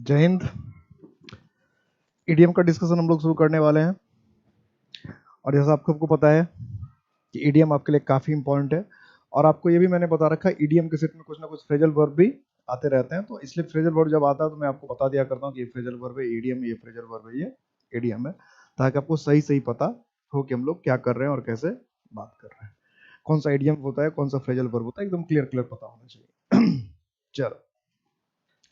जय हिंद। ईडीएम का डिस्कशन हम लोग शुरू करने वाले हैं और जैसा आपको पता है कि ईडीएम आपके लिए काफ़ी इंपॉर्टेंट है और आपको ये भी मैंने बता रखा है ईडीएम के सेट में कुछ ना कुछ फ्रेजल वर्ब भी आते रहते हैं, तो इसलिए फ्रेजल वर्ब जब आता है तो मैं आपको बता दिया करता हूँ कि ये फ्रेजल वर्ब है ईडीएम, ये फ्रेजल वर्ब है ये ईडीएम है, ताकि आपको सही सही पता हो कि हम लोग क्या कर रहे हैं और कैसे बात कर रहे हैं, कौन सा ईडीएम होता है, कौन सा फ्रेजल वर्ब होता है, एकदम क्लियर क्लियर पता होना चाहिए। चलो,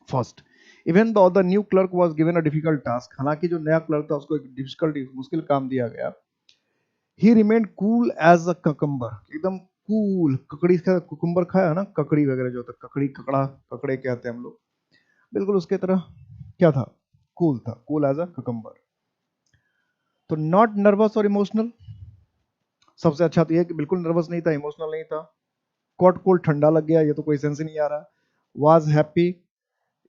first, even though the new clerk was given a difficult task, हालांकि जो नया क्लर्क था उसको एक डिफिकल्ट मुश्किल काम दिया गया। He remained cool as a cucumber, एकदम कूल। ककड़ी का कुकुम्बर खाया है ना, ककड़ी वगैरह जो होता है, ककड़ी ककड़ा ककड़े कहते हैं हम लोग, बिल्कुल उसके तरह क्या था, कूल था, कूल एज अ ककम्बर। तो नॉट नर्वस और इमोशनल, सबसे अच्छा तो ये कि बिल्कुल नर्वस नहीं था, इमोशनल नहीं था। कॉट कोल्ड, ठंडा लग गया, ये तो कोई सेंस ही नहीं आ रहा। वाज हैप्पी,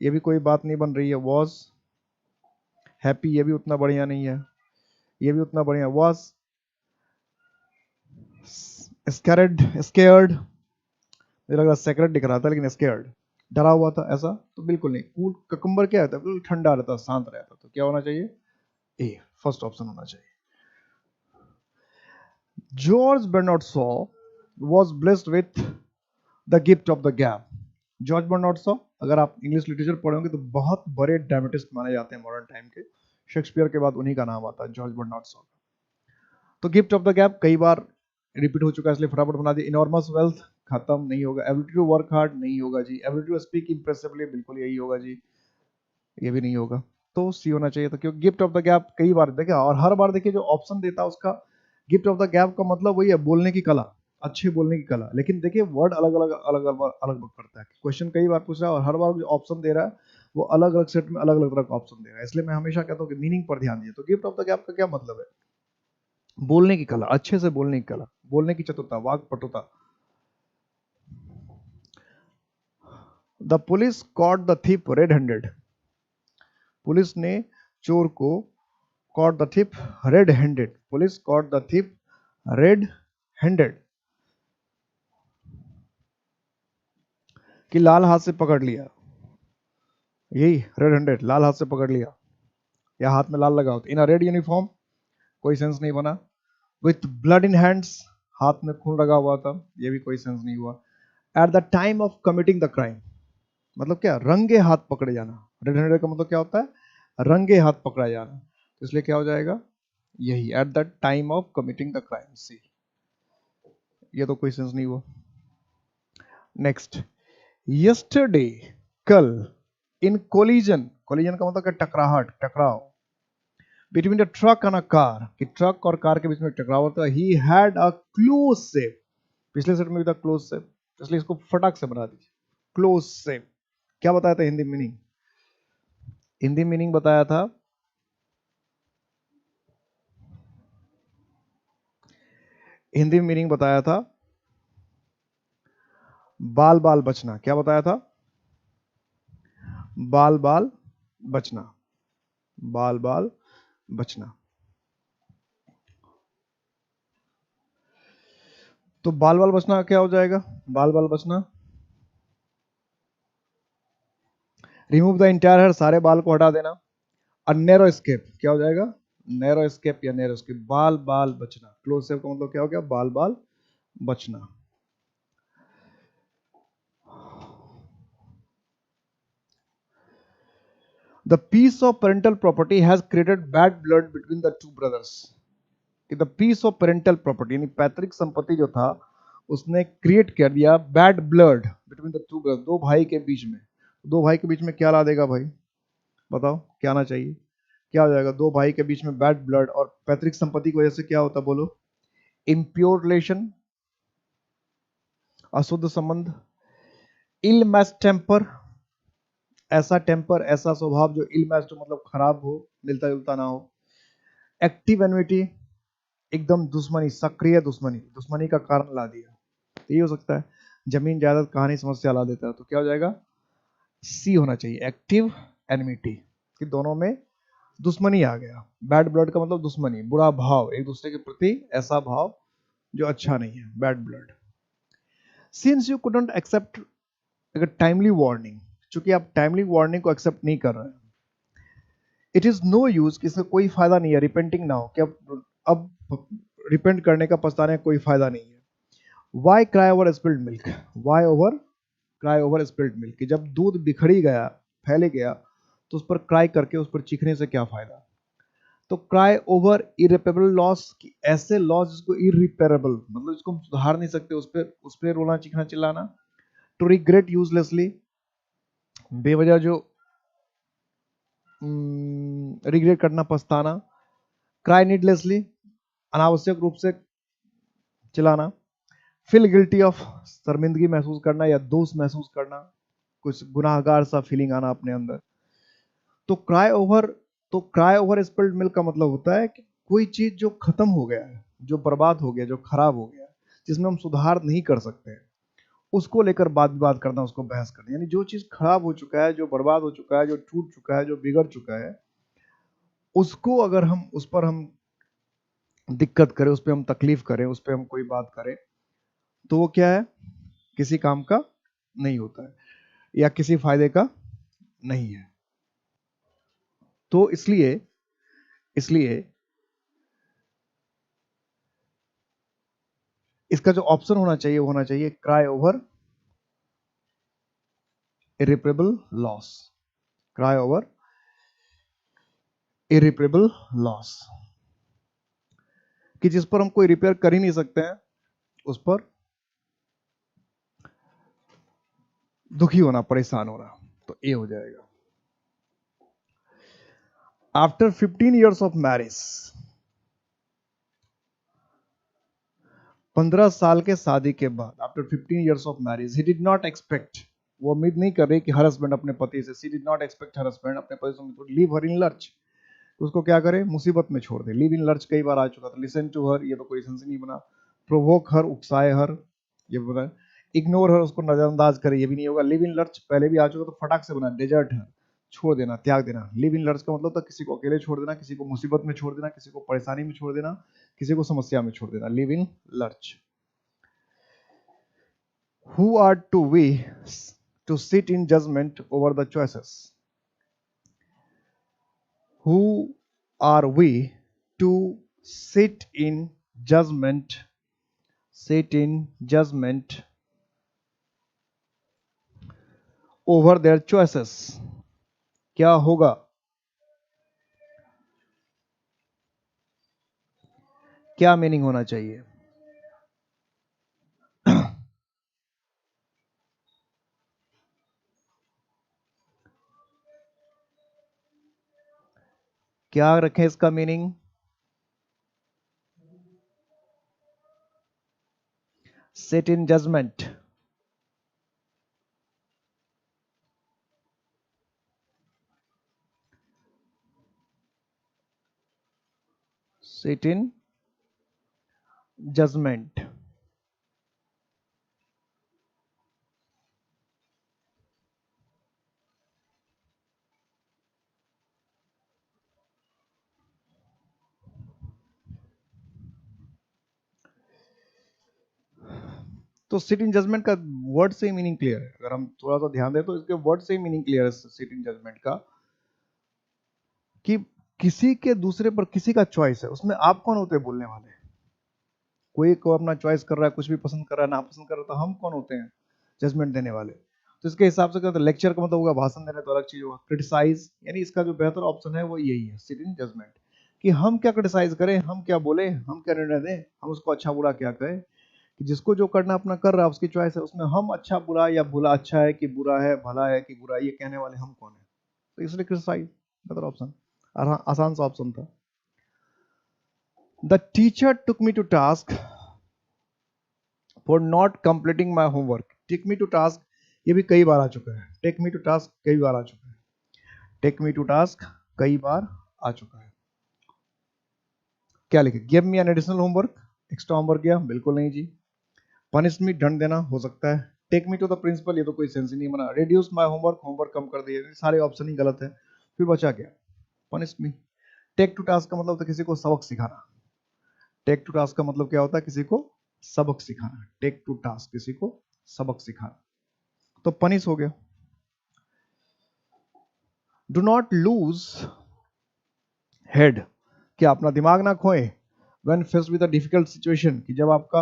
ये भी कोई बात नहीं बन रही है। वाज हैप्पी, ये भी उतना बढ़िया नहीं है, ये भी उतना बढ़िया। वाज स्कैर्ड, स्केयर्ड, मुझे लग रहा सेक्रेट दिख रहा था लेकिन स्केयर्ड, डरा हुआ था, ऐसा तो बिल्कुल नहीं। कूल ककम्बर क्या रहता है, बिल्कुल ठंडा रहता, शांत रहता, तो क्या होना चाहिए, ए, फर्स्ट ऑप्शन होना चाहिए। George Bernard Shaw was blessed with the gift of the gap. George Bernard Shaw, अगर आप इंग्लिश लिटरेचर पढ़ोगे तो बहुत बड़े ड्रामेटिस्ट माने जाते हैं मॉडर्न टाइम के, शेक्सपियर के बाद उन्हीं का नाम आता है, जॉर्ज बर्नार्ड शॉ। तो गिफ्ट ऑफ द गैप कई बार रिपीट हो चुका है इसलिए फटाफट बना दिया। इनॉर्मस वेल्थ खत्म, नहीं होगा। एबिलिटी टू वर्क हार्ड, नहीं होगा जी। एबिलिटी टू स्पीक इंप्रेसिवली, बिल्कुल यही होगा जी, ये भी नहीं होगा, तो सी होना चाहिए था, क्योंकि गिफ्ट ऑफ द गैप कई बार देखिए, और हर बार देखिए जो ऑप्शन देता है उसका गिफ्ट ऑफ द गैप का मतलब वही है, बोलने की कला, अच्छे बोलने की कला, लेकिन देखिए वर्ड अलग अलग अलग अलग अलग करता है। क्वेश्चन कई बार पूछ रहा है और हर बार जो ऑप्शन दे रहा है वो अलग अलग सेट में अलग अलग तरह का ऑप्शन दे रहा है, इसलिए मैं हमेशा कहता हूँ कि मीनिंग पर ध्यान दिए। तो गिफ्ट ऑफ द गैप का क्या मतलब है, बोलने की कला, अच्छे से बोलने की कला, बोलने की चतुरता, वाक पटुता। The police caught the thief red handed, police ने चोर को caught the thief red-handed, police caught the thief red-handed, कि लाल हाथ से पकड़ लिया, यही रेड हैंडेड, लाल हाथ से पकड़ लिया, या हाथ में लाल लगा होता। इन अ रेड यूनिफॉर्म, कोई सेंस नहीं बना। विथ ब्लड इन हैंड्स, हाथ में खून लगा हुआ था, ये भी कोई सेंस नहीं हुआ। Eight the time of committing the crime, मतलब क्या, रंगे हाथ पकड़े जाना। रेड हैंडेड का मतलब क्या होता है, रंगे हाथ पकड़ा जाना, तो इसलिए क्या हो जाएगा, यही at the time of committing the crime. See, ये तो कोई सेंस नहीं हुआ। नेक्स्ट, यस्टरडे, कल, इन कोलिजन, कोलिजन का मतलब क्या, टकराहट, टकराव, between the truck and a car, कि ट्रक और कार के बीच में टकराव होता है। He had a close save, पिछले सेट में भी था क्लोज सेव, इसलिए इसको फटाक से बना दीजिए। क्लोज सेव क्या बताया था हिंदी मीनिंग, हिंदी मीनिंग बताया था, हिंदी मीनिंग बताया था बाल बाल बचना। क्या बताया था, बाल बाल बचना, बाल बाल बचना। तो बाल बाल बचना क्या हो जाएगा, बाल बाल बचना, रिमूव द इंटायर हेयर, सारे बाल को हटा देना। अ नैरो स्केप क्या हो जाएगा, नैरो स्केप या नैरो स्केप, बाल बाल बचना। क्लोज सेव का मतलब क्या हो गया, बाल बाल बचना। The piece of parental property has created bad blood between the two brothers, कि the piece of parental property यानी पैतृक संपत्ति जो था उसने क्रिएट कर दिया bad blood between the two brothers, दो भाई के बीच में। दो भाई के बीच में क्या ला देगा भाई, बताओ क्या आना चाहिए, क्या हो जाएगा, दो भाई के बीच में बैड ब्लड, और पैतृक संपत्ति की वजह से क्या होता, बोलो, इम्प्योर रिलेशन, अशुद्ध संबंध। इल मैच टेम्पर, ऐसा टेम्पर, ऐसा स्वभाव जो इल मैच, मतलब खराब हो, मिलता जुलता ना हो। एक्टिव एनविटी, एकदम दुश्मनी, सक्रिय दुश्मनी, दुश्मनी का कारण ला दिया, तो ये हो सकता है। जमीन जायदाद कहानी समस्या ला देता है, तो क्या हो जाएगा, सी होना चाहिए, एक्टिव एनमिटी, कि दोनों में दुश्मनी आ गया। बैड ब्लड का मतलब दुश्मनी, बुरा भाव, एक दूसरे के प्रति ऐसा भाव जो अच्छा नहीं है, bad blood. Since you couldn't accept timely warning, चूंकि आप टाइमली वार्निंग को एक्सेप्ट नहीं कर रहे हैं, इट इज नो यूज, इसका कोई फायदा नहीं है रिपेंटिंग नाउ, कि अब रिपेंट करने का, पछताने का कोई फायदा नहीं है। Why cry over spilled milk, why over cry over spilled milk, कि जब दूध बिखरी गया, फैले गया, तो उस पर क्राई करके उस पर चीखने से क्या फायदा। तो क्राई ओवर इरिपेबल लॉस, कि ऐसे लॉस जिसको इरिपेरेबल, मतलब इसको हम सुधार नहीं सकते, उस पर रोना चीखना चिल्लाना। टू रिग्रेट यूजलेसली, बेवजह जो रिग्रेट करना, पछताना। क्राई नीडलेसली, अनावश्यक रूप से चिल्लाना। फील गिल्टी ऑफ, शर्मिंदगी महसूस करना या दोष महसूस करना, कुछ गुनाहगार सा फीलिंग आना अपने अंदर। तो क्राई ओवर, स्पिल्ड मिल्क का मतलब होता है कि कोई चीज जो खत्म हो गया है, जो बर्बाद हो गया, जो खराब हो गया, जिसमें हम सुधार नहीं कर सकते, उसको लेकर बात विवाद करना, उसको बहस करना। यानी जो चीज खराब हो चुका है, जो बर्बाद हो चुका है, जो टूट चुका है, जो बिगड़ चुका है, उसको अगर हम, उस पर हम दिक्कत करें, उस पर हम तकलीफ करें, उस पर हम कोई बात करें, तो वो क्या है, किसी काम का नहीं होता है, या किसी फायदे का नहीं है। तो इसलिए इसलिए इसका जो ऑप्शन होना चाहिए वो होना चाहिए cry over irreparable loss, cry over irreparable loss, कि जिस पर हम कोई रिपेयर कर ही नहीं सकते हैं, उस पर दुखी होना, परेशान होना। तो ये हो जाएगा। आफ्टर 15 years ऑफ मैरिज, 15 साल के शादी के बाद, after 15 years of marriage, he did not expect, वो उम्मीद नहीं कर रही कि हर हस्बैंड अपने पति से, she did not expect her husband अपने पति से लीव हर इन लर्च, उसको क्या करे, मुसीबत में छोड़ दे। लिव इन लर्च कई बार आ चुका था। लिसन टू हर, ये तो कोई सेंस नहीं बना। प्रोवोक हर, उकसाए हर, ये बना। इग्नोर हर, उसको नजरअंदाज करे, ये भी नहीं होगा। लिव इन लर्च पहले भी आ चुका, तो फटाक से बना। डेजर्ट हर, छोड़ देना, त्याग देना। लिव इन लर्च का मतलब था किसी को अकेले छोड़ देना, किसी को मुसीबत में छोड़ देना, किसी को परेशानी में छोड़ देना, किसी को समस्या में छोड़ देना। Live in lurch. Who are to we to sit in judgement over the choices, who are we to sit in judgment, sit in judgment over their choices। क्या होगा, क्या मीनिंग होना चाहिए। क्या रखें इसका meaning, sit in judgment, sit in judgment। तो seat in judgement का वर्ड से ही मीनिंग क्लियर है। अगर हम थोड़ा सा ध्यान दें तो इसके वर्ड से ही मीनिंग क्लियर है सिट इन जजमेंट का, कि किसी के दूसरे पर किसी का चॉइस है, उसमें आप कौन होते हैं बोलने वाले। कोई को अपना चॉइस कर रहा है, कुछ भी पसंद कर रहा है, ना पसंद कर रहा है, तो हम कौन होते हैं जजमेंट देने वाले। तो इसके हिसाब से कहते हैं लेक्चर का मतलब होगा भाषण देने, तो अलग चीज होगा। क्रिटिसाइज, यानी इसका जो बेहतर ऑप्शन है वो यही है, सिट इन जजमेंट, कि हम क्या क्रिटिसाइज करें, हम क्या बोले, हम क्या निर्णय दें, हम उसको अच्छा बुरा क्या कहें, कि जिसको जो करना अपना कर रहा है, उसकी चॉइस है, उसमें हम अच्छा बुरा, या बुरा अच्छा है कि बुरा है, भला है कि बुरा है, ये कहने वाले हम कौन है। तो इसलिए क्रिटिसाइज बेहतर ऑप्शन, आसान सा ऑप्शन था। The teacher took me to task for not completing my homework. Take me to task, ये भी कई बार आ चुका है। टेक मी टू टास्क कई बार आ चुका है। टेक मी टू टास्क कई बार आ चुका है। क्या लिखे, give me an additional homework, extra homework गया, बिल्कुल नहीं जी। पनिश मी, दंड देना हो सकता है। Take me to the principal, ये तो कोई सेंस ही नहीं बना। रिड्यूस माई होमवर्क, होमवर्क कम कर दिए, सारे ऑप्शन ही गलत है। फिर बचा क्या, punish me. Take to task का मतलब था किसी को सबक सिखाना। टेक टू टास्क का मतलब क्या होता है, किसी को सबक सिखाना। टेक टू टास्क, किसी को सबक सिखाना। तो पनिश हो गया। डू नॉट लूज हेड, क्या अपना दिमाग ना खोएं when faced with a difficult situation, कि जब आपका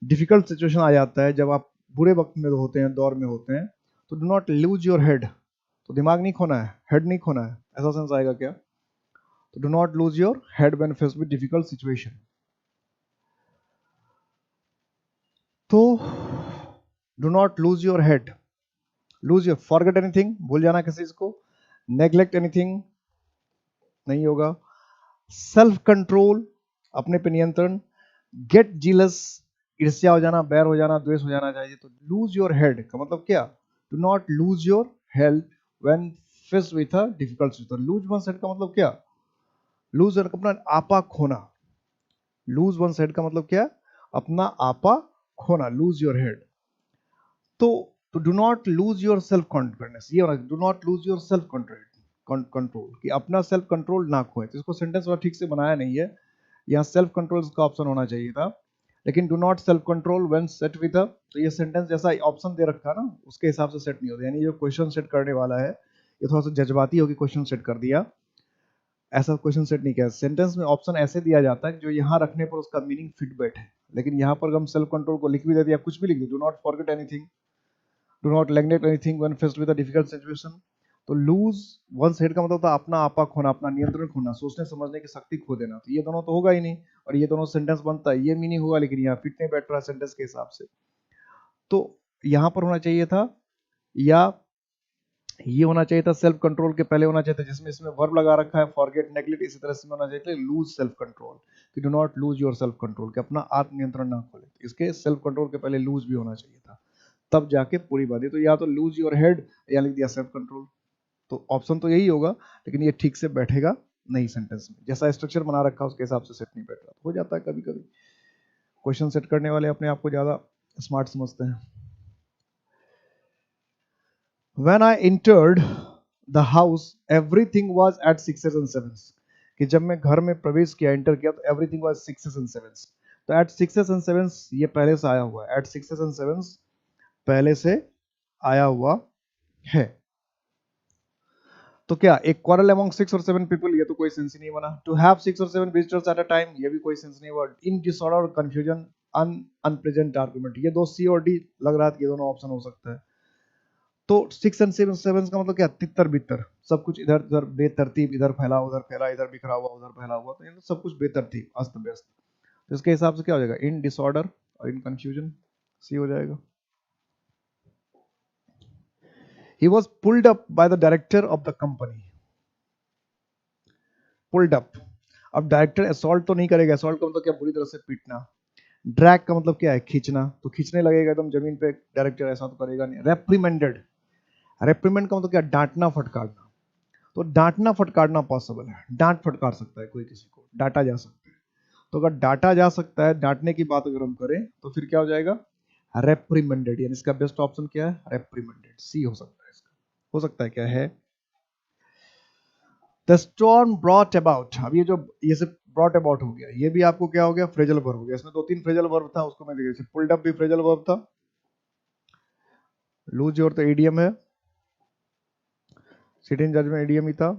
डिफिकल्ट सिचुएशन आ जाता है, जब आप बुरे वक्त में होते हैं, दौर में होते हैं, तो do not lose your head, तो दिमाग नहीं खोना है, हेड नहीं खोना है, ऐसा सेंस आएगा क्या? तो do not lose your head when faced with difficult situation. तो do not lose your head, lose your, forget anything, भूल जाना किसी चीज को, नेग्लेक्ट एनीथिंग नहीं होगा, सेल्फ कंट्रोल, अपने पे नियंत्रण, गेट जीलस, ईर्ष्या हो जाना, बैर हो जाना, द्वेष हो जाना चाहिए। तो लूज योर हेड का मतलब क्या? Do not lose your health when faced with a difficult situation. Lose one head का मतलब क्या? लूज अपना आपा खोना, लूज वन हेड का मतलब क्या? अपना आपा खोना, लूज योर हेड। तो do not lose your self confidence, ये do not lose your self control, कि अपना सेल्फ कंट्रोल ना खोए। तो इसको सेंटेंस वाला ठीक से बनाया नहीं है, यहाँ सेल्फ कंट्रोल का ऑप्शन होना चाहिए था, लेकिन do not self control when set with a, तो ये सेंटेंस जैसा ऑप्शन दे रखा ना उसके हिसाब से सेट नहीं होता, यानी जो क्वेश्चन सेट करने वाला है ये थोड़ा सा जज्बाती होकर क्वेश्चन सेट कर दिया, ऐसा क्वेश्चन सेट नहीं किया। सेंटेंस में ऑप्शन ऐसे दिया जाता है कि जो यहाँ रखने पर उसका मीनिंग फिट बैठे, लेकिन यहाँ पर हम सेल्फ कंट्रोल को लिख भी देते या कुछ भी लिख दे, do not forget anything, do not neglect anything when faced with a difficult situation. तो लूज वंस हेड का मतलब था अपना आपा खोना, अपना नियंत्रण खोना, सोचने समझने की शक्ति खो देना। तो ये दोनों तो होगा ही नहीं, और ये दोनों सेंटेंस बनता है, ये मीनिंग होगा, लेकिन यहाँ फिट नहीं बैठ रहा सेंटेंस के हिसाब से। तो यहाँ पर होना चाहिए था, या ये होना चाहिए था सेल्फ कंट्रोल के पहले होना चाहिए था, जिसमें इसमें वर्ब लगा रखा है फॉरगेट नेग्लेक्ट, इसी तरह से होना चाहिए था लूज सेल्फ कंट्रोल, कि do not lose your self control, कि अपना आत्म नियंत्रण ना खोले। इसके सेल्फ कंट्रोल के पहले लूज भी होना चाहिए था, तब जाके पूरी बात है। तो या तो लूज योर हेड या लिख दिया सेल्फ कंट्रोल, तो ऑप्शन तो यही होगा, लेकिन ये ठीक से बैठेगा नहीं सेंटेंस में, जैसा स्ट्रक्चर बना रखा है उसके हिसाब से सेट नहीं बैठ रहा। हो जाता है कभी कभी, क्वेश्चन सेट करने वाले अपने आप को ज्यादा स्मार्ट समझते हैं। When I entered the house, everything was at sixes and sevens, कि जब मैं घर में प्रवेश किया, एंटर किया, तो everything was sixes and sevens। तो at sixes and sevens ये पहले से आया हुआ है, at sixes and sevens पहले से आया हुआ है। तो क्या एक क्वारल अमंग 6 और 7 पीपल, ये तो कोई सेंस ही नहीं बना। टू हैव 6 और 7 विजिटर्स एट अ टाइम, ये भी कोई सेंस नहीं हुआ। इन डिसऑर्डर और कंफ्यूजन, अनप्रेजेंट आर्गुमेंट, ये दो सी और डी लग रहा था, ये दोनों ऑप्शन हो सकता है। तो 6 एंड 7 का मतलब क्या? तितर बितर, सब कुछ इधर उधर बेतरतीब, इधर फैला उधर फैला, इधर बिखरा हुआ उधर फैला हुआ, तो ये सब कुछ बेतरतीब अस्त व्यस्त। तो इसके हिसाब से क्या हो जाएगा? इन डिसऑर्डर और इन कंफ्यूजन, सी हो जाएगा। He was pulled up by the director of the company, pulled up. अब डायरेक्टर असॉल्ट तो नहीं करेगा, असॉल्ट का मतलब क्या? बुरी तरह से पीटना। ड्रैग का मतलब क्या है? खींचना, तो खींचने लगेगा एकदम जमीन पे डायरेक्टर, ऐसा तो करेगा नहीं। रेप्रीमेंडेड, रेप्रीमेंड का मतलब क्या? डांटना फटकारना। तो डांटना फटकारना पॉसिबल है, डांट फटकार सकता है कोई किसी को, डांटा जा सकता है। तो अगर डांटा जा सकता है, डांटने की बात अगर हम करें, तो फिर क्या हो जाएगा? रेप्रीमेंडेड, यानी इसका बेस्ट ऑप्शन क्या है? रेप्रीमेंडेड, सी हो सकता है इसका। हो सकता है क्या है? द स्टॉर्म ब्रॉट अबाउट, अब ये जो ये सब ब्रॉट अबाउट हो गया, ये भी आपको क्या हो गया? फ्रेजल वर्ब हो गया। इसमें दो तीन फ्रेजल वर्ब था, उसको मैं देखिए, पुल्ड अप भी फ्रेजल वर्ब था, लूज योर तो ईडियम है, सिट इन जज में ईडियम ही था,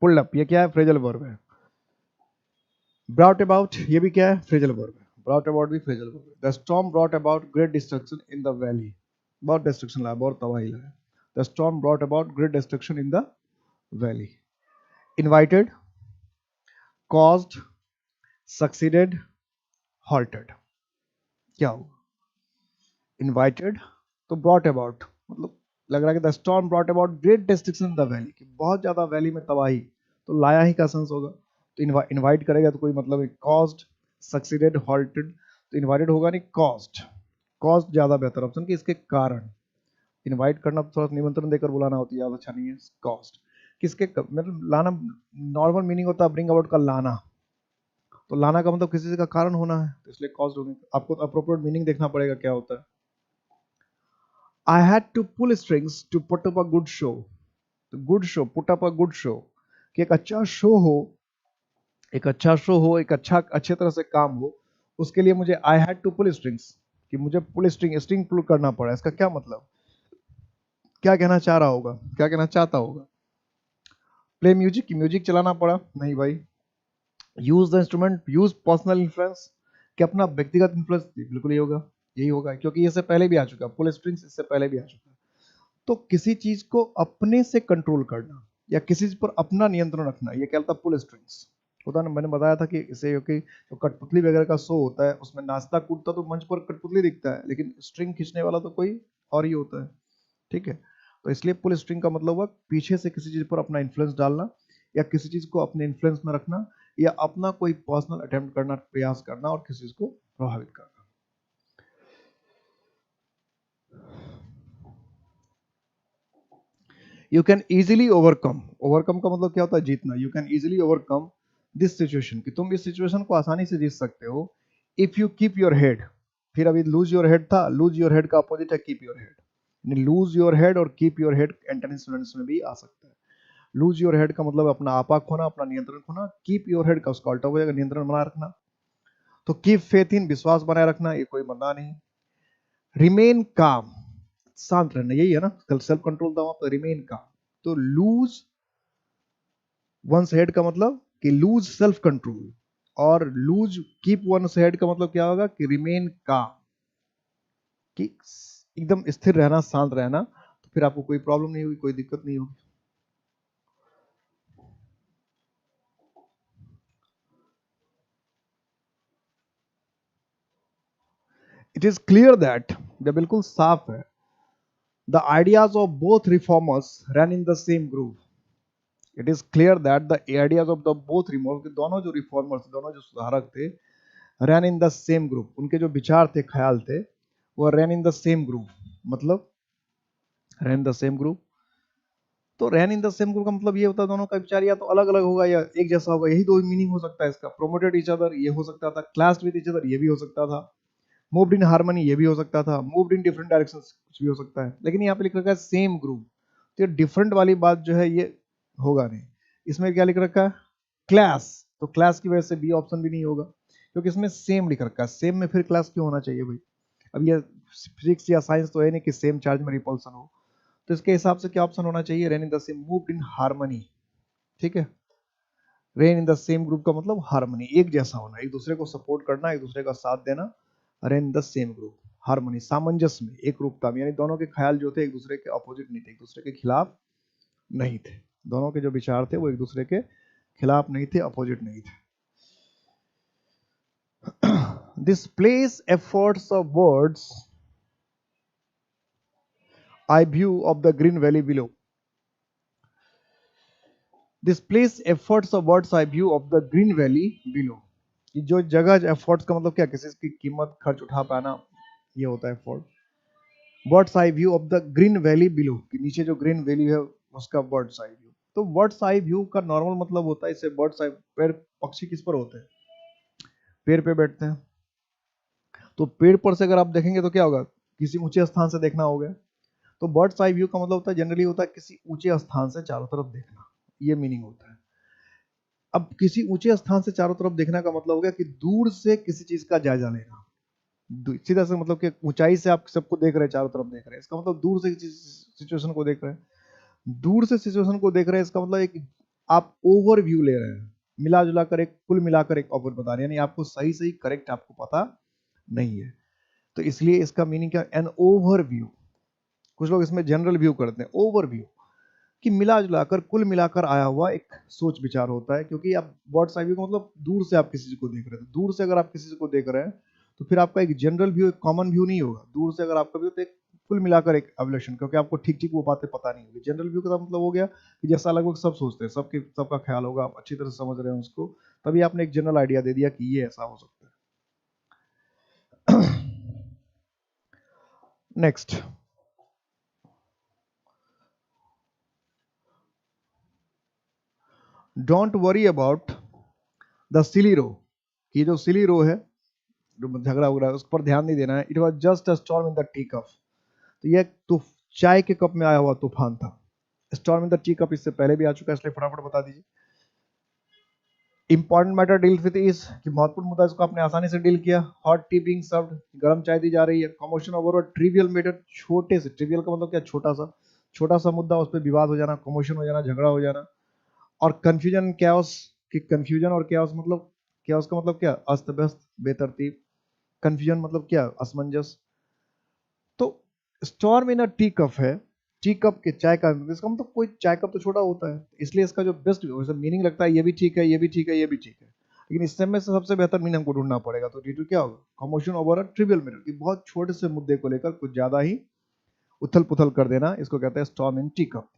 पुल्ड अप ये क्या है? फ्रेजल वर्ब है। ब्रॉट अबाउट ये भी क्या है? फ्रेजल वर्ब है, ब्रॉट अबाउट भी फ्रेजल वर्ब है। The storm brought about great destruction in the valley, बहुत डिस्ट्रक्शन लाया, बहुत तबाही लाया। The storm brought about great destruction in the valley. Invited, caused, succeeded, halted, क्या होगा? इनवाइटेड तो ब्रॉट अबाउट, मतलब लग रहा है कि the storm brought about great destruction in the valley, कि बहुत ज्यादा वैली में तबाही, तो लाया ही का सेंस होगा। तो इनवाइट करेगा तो कोई मतलब नहीं। कॉज्ड, सक्सीडेड, हॉल्टेड, तो इनवाइटेड होगा नहीं, कॉज्ड, कॉज्ड ज्यादा बेहतर ऑप्शन, कि इसके कारण। इनवाइट करना तो थोड़ा निमंत्रण देकर बुलाना होती है, ज्यादा अच्छा नहीं है। कॉस्ट किसके मतलब लाना, नॉर्मल मीनिंग होता है ब्रिंग अबाउट का लाना, तो लाना का मतलब किसी का कारण होना है, तो इसलिए कॉस्ट होगी। आपको अप्रोप्रिएट मीनिंग देखना पड़ेगा क्या होता है। I had to pull strings to put up a good show, तो good show, put up a good show, कि एक अच्छा शो हो, एक अच्छा शो हो, एक अच्छा अच्छे तरह से काम हो, उसके लिए मुझे I had to pull strings, कि मुझे पुल स्ट्रिंग पुल करना पड़ा। इसका क्या मतलब? क्या कहना चाह रहा होगा, क्या कहना चाहता होगा? प्ले म्यूजिक की म्यूजिक चलाना पड़ा, नहीं भाई। Use the instrument, use personal influence, कि अपना व्यक्तिगत इन्फ्लुएंस, बिल्कुल यही होगा क्योंकि इससे पहले भी आ चुका है, पुल स्ट्रिंग्स इससे पहले भी आ चुका है। तो किसी चीज को अपने से कंट्रोल करना या किसी चीज पर अपना नियंत्रण रखना, ये क्या होता है, पुल स्ट्रिंग्स होता है ना। मैंने बताया था कि इसे कि जो कठपुतली वगैरह का शो होता है उसमें नाचता कूदता तो मंच पर कठपुतली दिखता है, लेकिन स्ट्रिंग खींचने वाला तो कोई और ही होता है, ठीक है। तो इसलिए पुल स्ट्रिंग का मतलब हुआ पीछे से किसी चीज पर अपना इन्फ्लुएंस डालना या किसी चीज को अपने इन्फ्लुएंस में रखना या अपना कोई पर्सनल अटेम्प्ट करना, प्रयास करना और किसी चीज को प्रभावित करना। You can easily overcome, overcome का मतलब क्या होता है, जीतना। You can easily overcome this situation, कि तुम इस सिचुएशन को आसानी से जीत सकते हो। If you keep your head, फिर अभी लूज योर हेड था, लूज योर हेड का अपोजिट है keep your head. Lose your head और keep your head antonym students में भी आ सकता है। लूज योर हेड का मतलब अपना आपा खोना, अपना नियंत्रण खोना। कीप योर हेड का उसका उल्टा हो जाएगा, नियंत्रण बनाए रखना। तो कीप फेथ इन, विश्वास बनाए रखना, ये कोई बंदा नहीं। रिमेन काम, शांत रहना, यही है ना, कल सेल्फ कंट्रोल था वहां पर, रिमेन काम। तो लूज वंस हेड का मतलब कि लूज सेल्फ कंट्रोल, और लूज कीप वंस हेड का मतलब क्या होगा कि रिमेन काम, कि एकदम स्थिर रहना, शांत रहना। तो फिर आपको कोई प्रॉब्लम नहीं होगी, कोई दिक्कत नहीं होगी। इट इज क्लियर दैट, यह बिल्कुल साफ है, the ideas of both reformers run in the same group. It is clear that the ideas of the both reformers, दोनों जो रिफॉर्मर्स, दोनों जो सुधारक थे, run in the same group, उनके जो विचार थे, ख्याल थे, वो run in the same group, मतलब रन द सेम ग्रुप। तो run in the same group का मतलब ये होता है दोनों का विचार या तो अलग अलग होगा या एक जैसा होगा, यही दो मीनिंग हो सकता है इसका। प्रोमोटेड ईच अदर, ये हो सकता था। क्लास्ड विद ईच अदर, ये भी हो सकता था। मूव्ड इन हार्मनी, ये भी हो सकता था। मूव्ड इन डिफरेंट डायरेक्शंस, कुछ भी हो सकता है। लेकिन यहाँ पे लिख रखा है सेम ग्रुप, तो ये डिफरेंट वाली बात जो है ये होगा नहीं। इसमें क्या लिख रखा है, क्लास, तो क्लास की वजह से बी ऑप्शन भी नहीं होगा, क्योंकि इसमें सेम लिख रखा है। सेम में फिर क्लास क्यों होना चाहिए भाई? अब ये फिजिक्स या साइंस तो है नहीं कि सेम चार्ज में रिपल्सन हो। तो इसके हिसाब से क्या ऑप्शन होना चाहिए, rain in the same, moved in harmony, ठीक है। Rain in the same group का मतलब हार्मनी, एक जैसा होना, एक दूसरे को सपोर्ट करना, एक दूसरे का साथ देना। Rain in the same group, harmony, सामंजस्य में, एक रूपता में, यानी दोनों के ख्याल जो थे एक दूसरे के अपोजिट नहीं थे, एक दूसरे के खिलाफ नहीं थे। दोनों के जो विचार थे वो एक दूसरे के खिलाफ नहीं थे, अपोजिट नहीं थे। This place efforts of words eye view of the green valley below. This place efforts of words eye view of the green valley below. जो जगह, एफर्ट्स का मतलब क्या, किसी की कीमत खर्च उठा पाना, ये होता है effort. Birds eye view of the green valley below, कि नीचे जो ग्रीन वैली है उसका बर्ड्स आई व्यू। तो बर्ड्स आई व्यू का नॉर्मल मतलब होता है इसे बर्ड्स आई, पेड़ पक्षी किस पर होते हैं, पेड़ पे बैठते हैं। तो पेड़ पर से अगर आप देखेंगे तो क्या होगा, किसी ऊंचे स्थान से देखना हो गया। तो बर्ड्स आई व्यू का मतलब होता है, जनरली होता है किसी ऊंचे स्थान से चारों तरफ देखना, ये मीनिंग होता है। अब किसी ऊंचे स्थान से चारों तरफ देखना का मतलब हो गया कि दूर से किसी चीज का जायजा लेना। सीधा से मतलब कि ऊंचाई से आप सबको देख रहे हैं, चारों तरफ देख रहे हैं, इसका मतलब दूर से सिचुएशन को देख रहे हैं। दूर से सिचुएशन को देख रहे हैं, इसका मतलब एक आप ओवरव्यू ले रहे हैं, मिला जुला कर एक, कुल मिलाकर एक ओवर बता रहे हैं, यानी आपको सही सही करेक्ट आपको पता नहीं है। तो इसलिए इसका मीनिंग क्या, एन ओवरव्यू। कुछ लोग इसमें जनरल व्यू करते हैं, ओवरव्यू कि मिला जुलाकर, कुल मिलाकर आया हुआ एक सोच विचार होता है। क्योंकि आप बर्ड्स आई व्यू का मतलब दूर से आप किसी चीज को देख रहे हैं, तो दूर से अगर आप किसी चीज को देख रहे हैं तो फिर आपका एक जनरल व्यू, एक कॉमन व्यू नहीं होगा। दूर से अगर आपका व्यू तो एक कुल मिलाकर एक एवल्यूशन, क्योंकि आपको ठीक ठीक वो बातें पता नहीं होगी। जनरल व्यू का मतलब हो गया कि जैसा लगभग सब सोचते हैं, सबके सबका ख्याल होगा, आप अच्छी तरह से समझ रहे हैं उसको, तभी आपने एक जनरल आइडिया दे दिया कि ये ऐसा हो सकता है। Next, don't worry about the silly row, ये जो सिली रो है, जो झगड़ा हो रहा है, उस पर ध्यान नहीं देना है। It was just a storm in the tea cup, तो ये चाय के कप में आया हुआ तूफान था। Storm in the tea cup इससे पहले भी आ चुका है, इसलिए फटाफट बता दीजिए। Important matter deal with is, कि महत्वपूर्ण मुद्दा इसको आपने आसानी से डील किया। हॉट टी बीइंग सर्व्ड, गर्म चाय दी जा रही है। कमोशन ओवर ट्रिवियल मैटर, छोटे से, ट्रिवियल का मतलब क्या, छोटा सा, छोटा सा मुद्दा, उस पर विवाद हो जाना, कमोशन हो जाना, झगड़ा हो जाना। और कंफ्यूजन कैओस, कि कंफ्यूजन और कैओस मतलब, कैओस का मतलब क्या, अस्त व्यस्त बेतरतीब, कंफ्यूजन मतलब क्या, असमंजस। तो स्टॉर्म इन अ टी कप है, टी कप के चाय का, इसका मतलब कोई चाय कप तो छोटा होता है, इसलिए इसका जो बेस्ट मीनिंग लगता है, ये भी ठीक है, ये भी ठीक है, ये भी ठीक है, लेकिन इससे में से सबसे बेहतर मीनिंग हमको ढूंढना पड़ेगा। तो डी2 क्या होगा, commotion over a trivial matter, कि बहुत छोटे से मुद्दे को लेकर कुछ ज्यादा ही उथल पुथल कर देना, इसको कहते हैं storm in tea cup.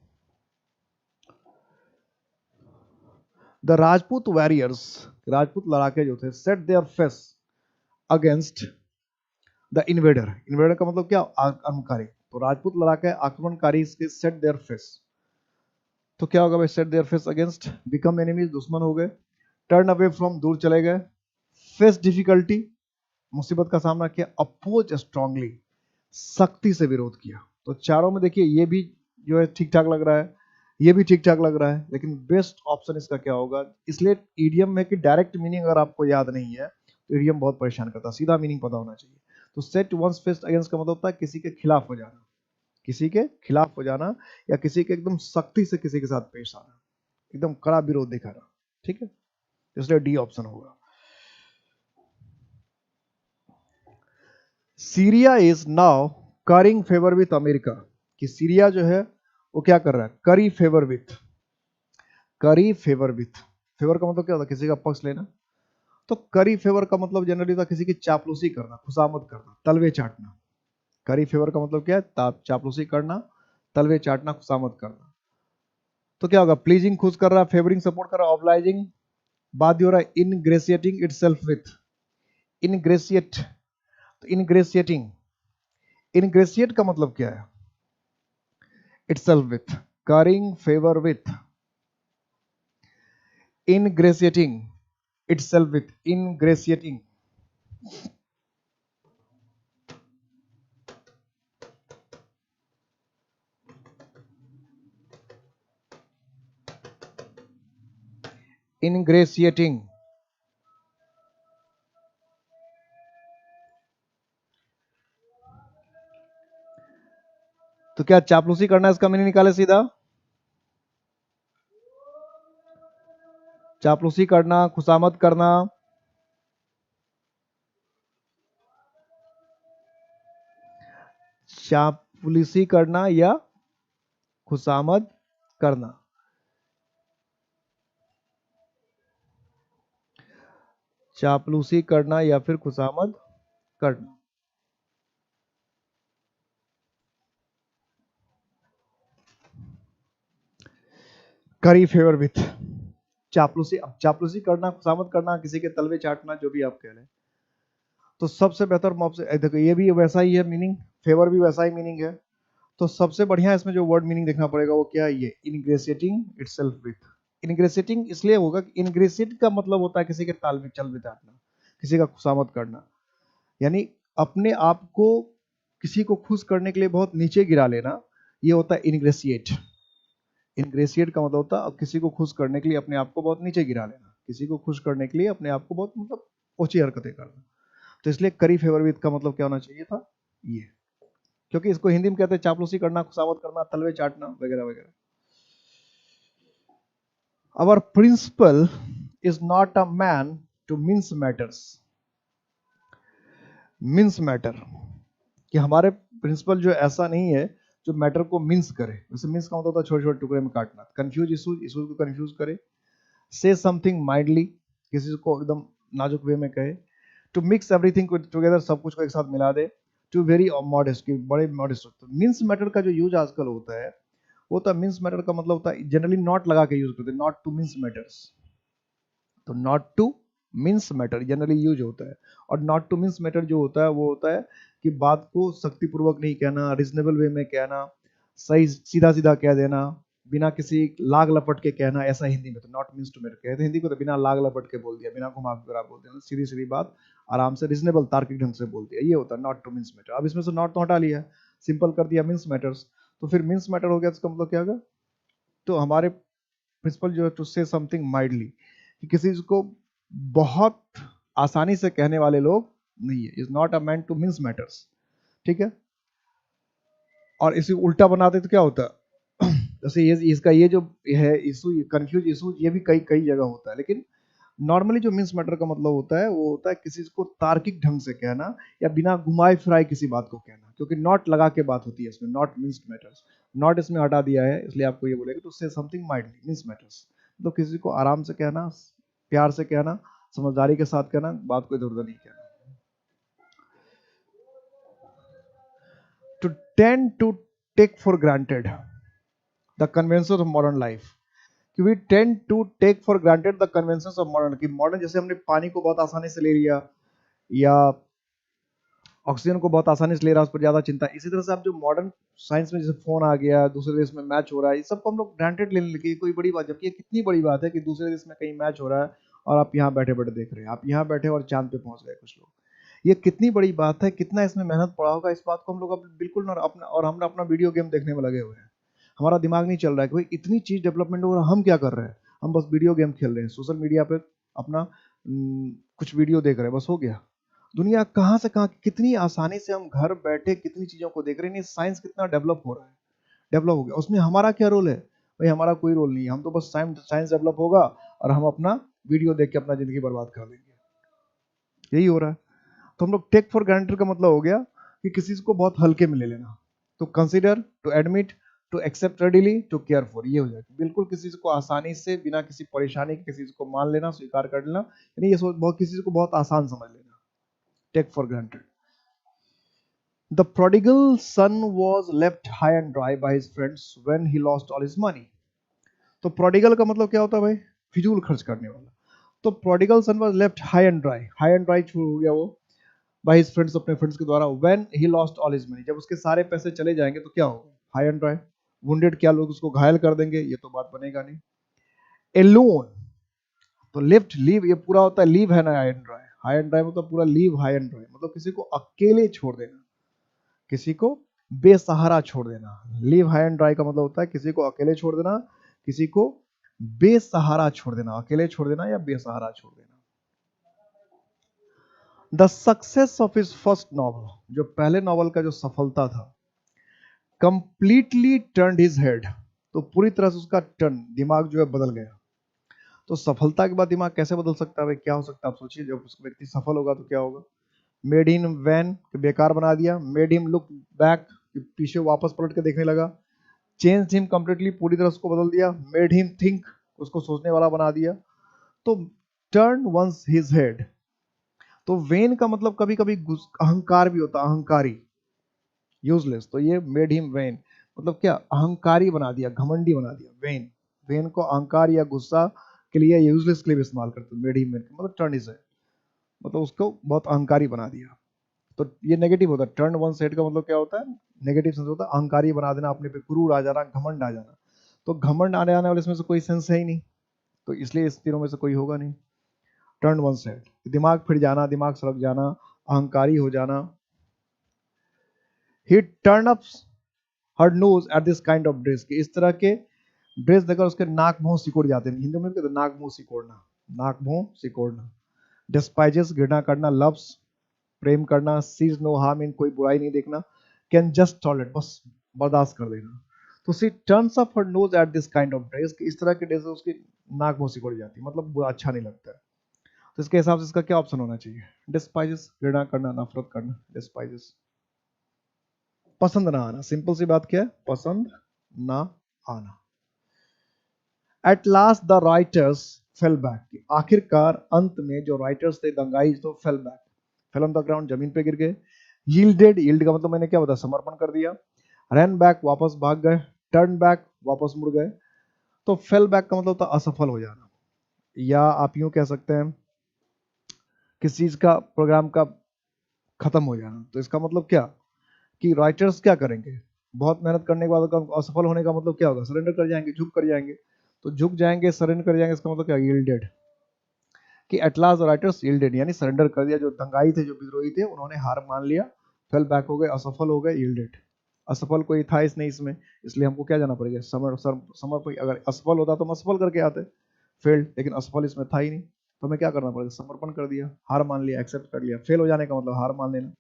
The Rajput warriors, Rajput लड़ाके जो थे, set their face against the invader, invader का मतलब क्या, आक्रमणकारी, तो राजपूत लड़ाके आक्रमणकारी इसके सेट देयर फेस, तो क्या होगा भाई, set their face against, become enemies, दुश्मन हो गए, टर्न अवे फ्रॉम, दूर चले गए, फेस डिफिकल्टी, मुसीबत का सामना किया, अपोज स्ट्रांगली, सख्ती से विरोध किया। तो चारों में देखिए ये भी जो है ठीक ठाक लग रहा है, ये भी ठीक ठाक लग रहा है, लेकिन बेस्ट ऑप्शन इसका क्या होगा, इसलिए ईडियम में कि डायरेक्ट मीनिंग अगर आपको याद नहीं है तो ईडियम बहुत परेशान करता है, सीधा मीनिंग पता होना चाहिए। तो सेट वंस फेस अगेंस्ट का मतलब होता है किसी के खिलाफ हो जाना, किसी के खिलाफ हो जाना, या किसी के एकदम सख्ती से किसी के साथ पेश आना, एकदम कड़ा विरोध दिखाना, ठीक है, इसलिए डी ऑप्शन होगा। Syria is now currying favour with America, कि सीरिया जो है वो क्या कर रहा है, curry favour with, curry favour with, favour का मतलब क्या होता है, किसी का पक्ष लेना, तो करी फेवर का मतलब जनरली था किसी की चापलूसी करना, खुशामद करना, तलवे चाटना। करी फेवर का मतलब क्या है, चापलूसी करना, तलवे चाटना, खुशामद करना। तो क्या होगा, प्लीजिंग खुश कर रहा, फेवरिंग सपोर्ट कर रहा, ऑब्लाइजिंग बाद हो रहा है, इनग्रेसिएटिंग इटसेल्फ विथ, इनग्रेसिएट, तो इनग्रेसिएटिंग, इनग्रेसिएट का मतलब क्या है, itself with, currying favour with, ingratiating itself with, ingratiating, ingratiating, तो क्या चापलूसी करना, इसका मीनिंग निकाले सीधा, चापलूसी करना, खुशामद करना, चापलूसी करना या खुशामद करना, चापलूसी करना या फिर खुशामद करना। करी फेवर विथ, चापलूसी, अब चापलूसी करना, खुशामद करना, किसी के तलवे चाटना, जो भी आप कह रहे हैं, तो सबसे बेहतर देखो ये भी वैसा ही है मीनिंग, फेवर भी वैसा ही मीनिंग है, तो सबसे बढ़िया इसमें जो वर्ड मीनिंग देखना पड़ेगा वो क्या है, ये इनग्रेसिएटिंग इटसेल्फ विथ। इनग्रेसिएटिंग इसलिए होगा कि इनग्रेसिएट का मतलब होता है किसी के ताल में चल बिताना, किसी का खुशामद करना, यानी अपने आप को किसी को खुश करने के लिए बहुत नीचे गिरा लेना, ये होता है इनग्रेसिएट। इनग्रेसिएट का मतलब होता है किसी को खुश करने के लिए अपने आप को बहुत नीचे गिरा लेना, किसी को खुश करने के लिए अपने आप को बहुत मतलब ऊंची हरकतें करना। तो इसलिए करी फेवर विथ का मतलब क्या होना चाहिए था, ये, क्योंकि इसको हिंदी में कहते हैं चापलूसी करना, खुशामद करना, तलवे चाटना वगैरह वगैरह। Our principal is not a man to mince matters. Mince matter, कि हमारे प्रिंसिपल जो ऐसा नहीं है जो मैटर को मिन्स करे, वैसे मिन्स का मतलब होता है छोटे छोटे टुकड़े में काटना, कंफ्यूज इशूज, इशूज को कंफ्यूज करे, से समथिंग माइंडली, किसी को एकदम नाजुक वे में कहे, टू मिक्स एवरीथिंग टुगेदर, सब कुछ को एक साथ मिला दे, टू वेरी मॉडेस्ट, कि बड़े मॉडेस्ट। तो मिन्स मैटर का जो यूज आजकल होता है वो होता है, मिन्स मैटर का मतलब होता है जनरली नॉट लगा के यूज करते हैं, नॉट टू मिन्स मैटर्स, तो not two means matter generally use होता है। और नॉट टू मीन्स मैटर जो होता है वो होता है कि बात को शक्तिपूर्वक नहीं कहना, रिजनेबल वे में कहना, सही सीधा सीधा कह देना, बिना किसी लाग लपट के कहना, ऐसा हिंदी में तो नॉट मीन्स टू मैटर कहते हैं हिंदी को, तो बिना लाग लपट के बोल दिया, बिना घुमा फिरा बोल दिया, सीधी सीधी बात आराम से रिजनेबल तार्किक ढंग से बोल दिया, ये होता है नॉट टू मीन्स मैटर। अब इसमें से नॉट तो हटा लिया, सिंपल कर दिया मीन्स मैटर्स, तो फिर मीन्स मैटर हो गया, इसका मतलब क्या होगा, तो हमारे प्रिंसिपल जो है टू से समथिंग माइल्डली, कि किसी को बहुत आसानी से कहने वाले लोग नहीं है, is not a man to mince matters, ठीक है। और इसी उल्टा बनाते तो क्या होता है जैसे ये इसका ये जो है इशू, कंफ्यूज इशू, ये भी कई कई जगह होता है। लेकिन नॉर्मली जो मीन्स मैटर का मतलब होता है वो होता है किसी को तार्किक ढंग से कहना या बिना घुमाए फिराए किसी बात को कहना, क्योंकि नॉट लगा के बात होती है इसमें, नॉट मीन्स मैटर्स, नॉट इसमें हटा दिया है इसलिए आपको ये बोलेगा तो से समथिंग माइल्डली मीन्स मैटर्स, तो किसी को आराम से कहना, प्यार से कहना, समझदारी के साथ कहना, बात को इधर उधर नहीं कहना। To tend to take for granted the conventions of modern life, कि we tend to take for granted the conventions of modern, कि मॉडर्न जैसे हमने पानी को बहुत आसानी से ले लिया या ऑक्सीजन को बहुत आसानी से ले रहा है, उस पर ज्यादा चिंता, इसी तरह से आप जो मॉडर्न साइंस में जैसे फोन आ गया, दूसरे देश में मैच हो रहा है, ये सब को हम लोग ग्रांटेड लेने लगे, कोई बड़ी बात, जबकि ये कितनी बड़ी बात है कि दूसरे देश में कहीं मैच हो रहा है और आप यहाँ बैठे बैठे देख रहे हैं, आप यहाँ बैठे और चांद पे पहुंच गए कुछ लोग, ये कितनी बड़ी बात है, कितना इसमें मेहनत पड़ा होगा, इस बात को हम लोग अब बिल्कुल ना अपना, और हम अपना वीडियो गेम देखने में लगे हुए हैं, हमारा दिमाग नहीं चल रहा है कि भाई इतनी चीज डेवलपमेंट हो रहा है, हम क्या कर रहे हैं, हम बस वीडियो गेम खेल रहे हैं, सोशल मीडिया पे अपना कुछ वीडियो देख रहे हैं, बस हो गया। दुनिया कहाँ से कहाँ कितनी आसानी से हम घर बैठे कितनी चीजों को देख रहे हैं, साइंस कितना डेवलप हो रहा है, डेवलप हो गया, उसमें हमारा क्या रोल है? भाई हमारा कोई रोल नहीं है, हम तो बस साइंस डेवलप होगा और हम अपना वीडियो देख के अपना जिंदगी बर्बाद कर देंगे, यही हो रहा है। तो हम लोग टेक फॉर ग्रांटेड का मतलब हो गया कि किसी को बहुत हल्के में ले लेना, तो consider, to admit, to accept readily, to care for, ये हो जाएगा बिल्कुल किसी को आसानी से बिना किसी परेशानी के किसी को मान लेना, स्वीकार कर लेना, यानी ये सोच बहुत किसी को बहुत आसान समझ लेना, take for granted. The prodigal son was left high and dry by his friends when he lost all his money. तो prodigal का मतलब क्या होता है भाई? फिजूल खर्च करने वाला। तो prodigal son was left high and dry, high and dry हो गया वो by his friends, अपने फ्रेंड्स के द्वारा, when he lost all his money, जब उसके सारे पैसे चले जाएंगे तो क्या होगा? High and dry, wounded, क्या लोग उसको घायल कर देंगे, ये तो बात बनेगा नहीं। Alone, तो left, leave, ये पूरा होता है leave है ना high and dry, high and dry मतलब पूरा leave high and dry मतलब किसी को अकेले छोड़ देना, किसी को बेसहारा छोड़ देना। लिव हाई एंड ड्राई का मतलब होता है किसी को अकेले छोड़ देना, किसी को बेसहारा छोड़ देना, अकेले छोड़ देना या बेसहारा छोड़ देना। The success of his first novel, जो पहले नॉवल का जो सफलता था, कंप्लीटली टर्न्ड हिज हेड, तो पूरी तरह से उसका टर्न, दिमाग जो है बदल गया। तो सफलता के बाद दिमाग कैसे बदल सकता है भाई? क्या हो सकता है आप सोचिए, जब उस व्यक्ति सफल होगा तो क्या होगा? मेड हिम वैन, बेकार बना दिया, मेड हिम लुक बैक, पीछे वापस पलट के देखने लगा, चेंज हिम कंप्लीटली, पूरी तरह उसको बदल दिया, मेड हिम थिंक, उसको सोचने वाला बना दिया, तो टर्न वंस हिज हेड। तो वेन का मतलब कभी कभी अहंकार भी होता है, अहंकारी, यूजलेस, तो ये मेड हिम वेन मतलब क्या? अहंकारी बना दिया, घमंडी बना दिया, वेन, वेन को अहंकार या गुस्सा के लिए, यूजलेस के लिए भी इस्तेमाल करते हैं, मेड हिम वेन मतलब टर्न इज हेड, मतलब उसको बहुत अहंकारी बना दिया। तो ये नेगेटिव होता है, टर्न वन साइड का मतलब क्या होता है? नेगेटिव सेंस होता है अहंकारी बना देना, अपने पे क्रूर आ जाना, घमंड आ जाना, तो घमंड आने वाले इसमें से कोई सेंस है ही नहीं, तो इसलिए इस तीनों में से कोई होगा नहीं। टर्न वन साइड, दिमाग फिर जाना, दिमाग सड़क जाना, अहंकारी हो जाना। ही turn up her nose at this kind of dress, कि इस तरह के ड्रेस देखकर उसके नाक मुंह सिकोड़ जाते हैं, हिंदी में कहते हैं नाक मुंह सिकोड़ना, नाक मुंह सिकोड़ना। डिस्पाइजेस, घृणा करना, लव्स, प्रेम करना, सीज नो हार्म इन, कोई बुराई नहीं देखना, कैन जस्ट टॉलरेट, बस बर्दाश्त कर देना। तो she turns up her nose at this kind of dress, इस तरह के ड्रेस उसकी नाक मुंह सिकुड़ जाती है, मतलब बुरा, अच्छा नहीं लगता है। तो इसके हिसाब से इसका क्या ऑप्शन होना चाहिए? डिस्पाइजेस, घृणा करना, नफरत करना, डिस्पाइजेस, पसंद ना आना, सिंपल सी बात क्या है? पसंद ना आना। At last the writers fell back, आखिरकार अंत में जो राइटर्स थे, दंगाई, तो fell back, fell on the ground, जमीन पे गिर गए। यील्डेड, यील्ड का मतलब मैंने क्या बताया? समर्पण कर दिया। रन बैक, वापस भाग गए। टर्न बैक, वापस मुड़ गए। तो फेल बैक का मतलब होता है असफल हो जाना, या आप यूं कह सकते हैं किसी चीज का, प्रोग्राम का खत्म हो जाना। तो इसका मतलब क्या कि राइटर्स क्या करेंगे? बहुत मेहनत करने के बाद असफल होने का मतलब क्या होगा? सरेंडर कर जाएंगे, झुक कर जाएंगे। तो झुक जाएंगे, सरेंडर कर जाएंगे, इसका मतलब क्या? यील्डेड, कि एट लास्ट राइटर्स यील्डेड, यानी सरेंडर कर दिया, जो दंगाई थे, जो विद्रोही थे, उन्होंने हार मान लिया, फेल बैक हो गए, असफल हो गए, यील्डेड। असफल कोई था इस नहीं इसमें, इसलिए हमको क्या जाना पड़ेगा? समर्पण। अगर असफल होता तो हम असफल करके आते, फेल्ड, लेकिन असफल इसमें था ही नहीं, तो हमें क्या करना पड़ेगा? समर्पण कर दिया, हार मान लिया, एक्सेप्ट कर लिया। फेल हो जाने का मतलब हार मान लेना।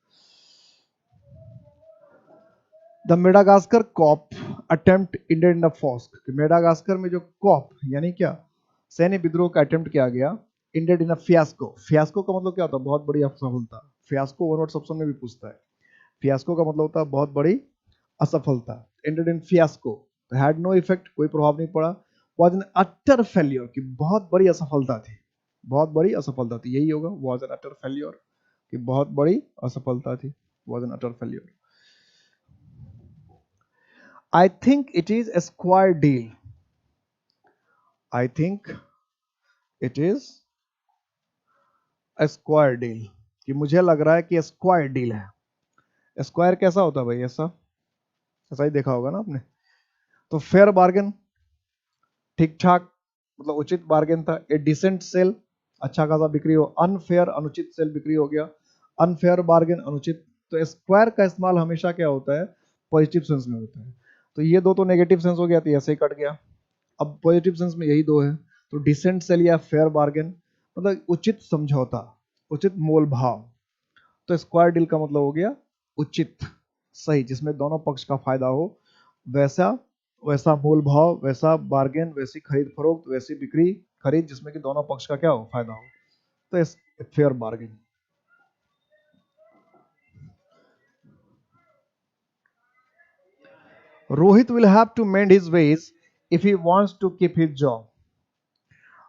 The Madagascar coup attempt ended in the fiasco, Madagascar में जो कॉप यानी क्या सैन्य विद्रोह का अटेम्प्ट किया गया, इंडेड इन अ फियास्को, फियास्को का मतलब क्या होता है, बहुत बड़ी असफलता, फियास्को वन वर्ड ऑप्शन में भी पूछता है, फियास्को का मतलब होता है बहुत बड़ी असफलता, ended in fiasco, had no effect, कोई प्रभाव नहीं पड़ा, वाज एन अटर फेल्योर, कि बहुत बड़ी असफलता थी, बहुत बड़ी असफलता थी, यही होगा, वाज एन अटर फेल्योर, कि बहुत बड़ी असफलता थी, was an utter failure. I think it is a square deal, I think it is a square deal, कि मुझे लग रहा है कि स्क्वायर डील है। स्क्वायर कैसा होता है भाई, ऐसा ऐसा ही देखा होगा ना आपने, तो फेयर बार्गेन, ठीक ठाक, मतलब उचित बार्गेन था, ए डिसेंट सेल, अच्छा खासा बिक्री हो, अनफेयर अनुचित सेल बिक्री हो गया, अनफेयर बार्गेन अनुचित, तो स्क्वायर का इस्तेमाल हमेशा क्या होता है, पॉजिटिव सेंस में होता है, तो ये दो तो नेगेटिव सेंस हो गया, तो ऐसे ही कट गया, अब पॉजिटिव सेंस में यही दो है, तो डिसेंट सेल या फेयर बार्गेन मतलब उचित समझौता, उचित मोल भाव, तो स्क्वायर डील का मतलब हो गया उचित, सही, जिसमें दोनों पक्ष का फायदा हो, वैसा वैसा मोल भाव, वैसा बार्गेन, वैसी खरीद फरोख्त, वैसी बिक्री खरीद जिसमें कि दोनों पक्ष का क्या हो, फायदा हो, तो fair bargain. Rohit will have to mend his ways if he wants to keep his job,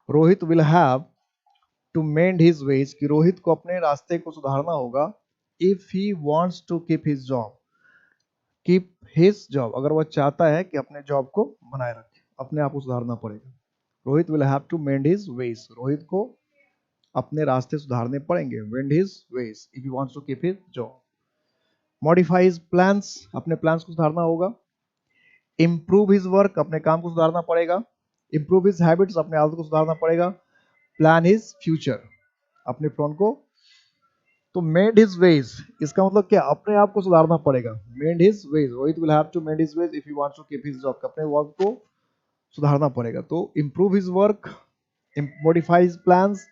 Rohit will have to mend his ways, कि रोहित को अपने रास्ते को सुधारना होगा, if he wants to keep his job, keep his job, अगर वह चाहता है कि अपने जॉब को बनाए रखे, अपने आप को सुधारना पड़ेगा, Rohit will have to mend his ways, Rohit को अपने रास्ते सुधारने पड़ेंगे, mend his ways if he wants to keep his job, modify his plans, अपने प्लान्स को सुधारना होगा, इंप्रूव हिज वर्क, अपने काम को सुधारना पड़ेगा, इंप्रूव हिज हैबिट्स, अपने आदत को सुधारना पड़ेगा, प्लान हिज फ्यूचर, अपने फ्यूचर को, तो मेड हिज वेज, इसका मतलब क्या, अपने आप को सुधारना पड़ेगा, mend his ways, Rohit will have to mend his ways if he wants to keep his job, अपने वर्क को सुधारना पड़ेगा, तो improve his work, modify his plans,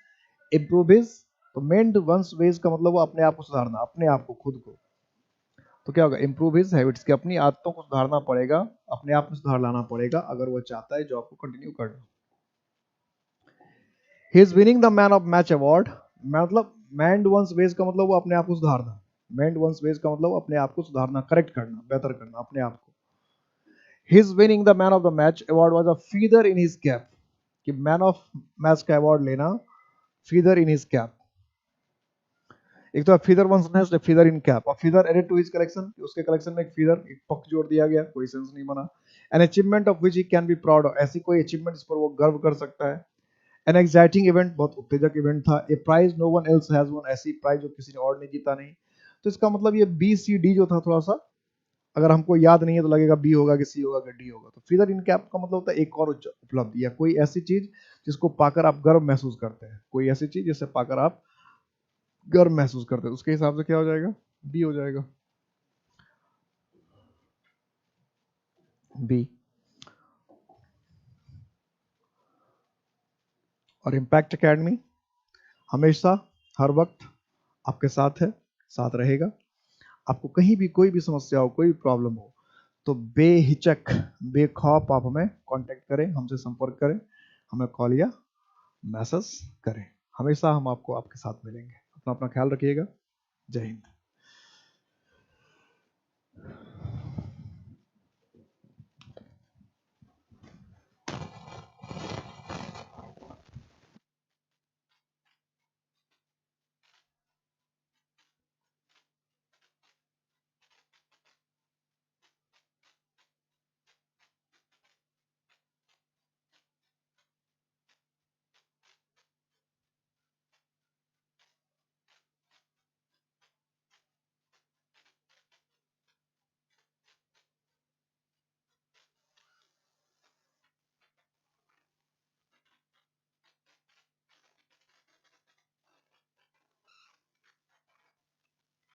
improve his, तो मेंड वंस वेज का मतलब वो अपने आप को सुधारना, अपने आप को, खुद को, तो क्या होगा, इंप्रूव हिज हैबिट्स, की अपनी आदतों को सुधारना पड़ेगा, अपने आप में सुधार लाना पड़ेगा अगर वो चाहता है जॉब को कंटिन्यू करना। He is winning the man of match award, मतलब मेंड वंस वेज का मतलब वो अपने आप को सुधारना, मेंड वंस वेज का मतलब अपने आप को सुधारना, करेक्ट करना, बेहतर करना अपने आप को, his winning the man of the match award was a feather in his cap, कि मैन ऑफ मैच का अवार्ड लेना, फीदर इन हिज कैप, एक तो feather one's nest, feather in cap, और feather added to his collection, उसके collection में एक feather, एक पक्ष जोड़ दिया गया, कोई सेंस नहीं बना, an achievement of which he can be proud of, ऐसी कोई अचीवमेंट जिस पर वो गर्व कर सकता है, एन एक्साइटिंग इवेंट, बहुत उत्तेजक इवेंट था, a prize no one else has won, ऐसी प्राइज जो किसी ने और ने जीता नहीं, तो इसका मतलब ये बी सी डी जो था थोड़ा सा, अगर हमको याद नहीं है तो लगेगा बी होगा कि सी होगा कि डी होगा, तो फीदर इन कैप का मतलब होता है एक और उपलब्धि या कोई ऐसी चीज जिसको पाकर आप गर्व महसूस करते हैं, कोई ऐसी चीज जिसे पाकर आप गर्व महसूस करते हैं, उसके हिसाब से क्या हो जाएगा, बी हो जाएगा, बी। और इम्पैक्ट एकेडमी हमेशा हर वक्त आपके साथ है, साथ रहेगा, आपको कहीं भी कोई भी समस्या हो, कोई भी प्रॉब्लम हो, तो बेहिचक बेखौफ आप हमें कांटेक्ट करें, हमसे संपर्क करें, हमें कॉल या मैसेज करें, हमेशा हम आपको आपके साथ मिलेंगे, अपना अपना ख्याल रखिएगा, जय हिंद।